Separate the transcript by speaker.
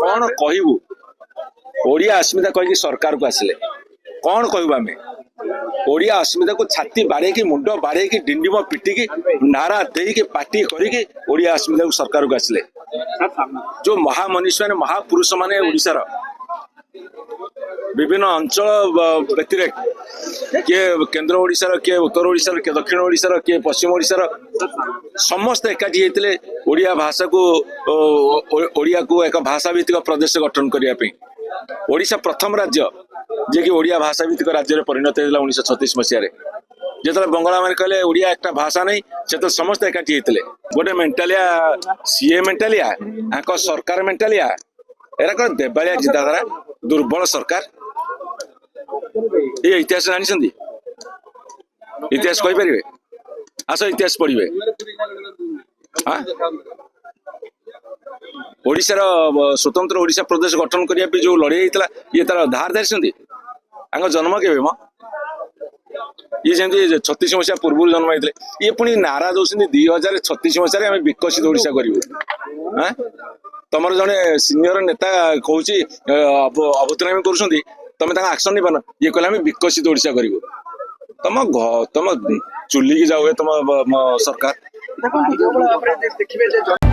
Speaker 1: कौन कहबू ओडिया अस्मिता कह सरकार को आसिले कौन कहबू आम ओडिया अस्मिता को छाती बाड़े की मुंड बाड़े की डिंडिम पिटिकी नारा दे पार्टी करी ओडिया अस्मिता को सरकार को आसिले जो महामनीषी मैंने महापुरुष माने ओडिशार विभिन्न अंचल व्यतिरेक किए केन्द्र ओडिशार किए उत्तर ओडिशार किए दक्षिण ओडिशार किए पश्चिम ओडिशार समस्त एकाठी होते ओडिया भाषा को ओडिया को एक भाषा भित्तिक प्रदेश गठन करने ओडिशा प्रथम राज्य जे कि ओडिया भाषा भित्तिक राज्य परिणत होता 1936 मसीह जो बंगाला मैंने कहले ओडिया एक भाषा नहीं से तो समस्त एकाठी होते गोटे मेंटालिया सीए मेंटालिया सरकार मेंटालिया एरा कौन देवालिया चिंताधारा दुर्बल सरकार ये इतिहास जानी इतिहास कहींपर आस इतिहास पढ़े ओडिशार स्वतंत्र ओडिशा प्रदेश गठन करने जो लड़ाई होता ये तार धार धारी जन्म के ये जमी 36 मसीहा पूर्व जन्म होते ये पुणी नारा दौरान 2036 मसीह आम विकसित ओडिशा करूँ तुम जड़े सीनियर नेता कहूँ अवतरणी कर तमें एक्शन नहीं पान ये कहले आम विकसित ओडिशा करूँ तुम चुली की जाओ तुम सरकार
Speaker 2: देखिए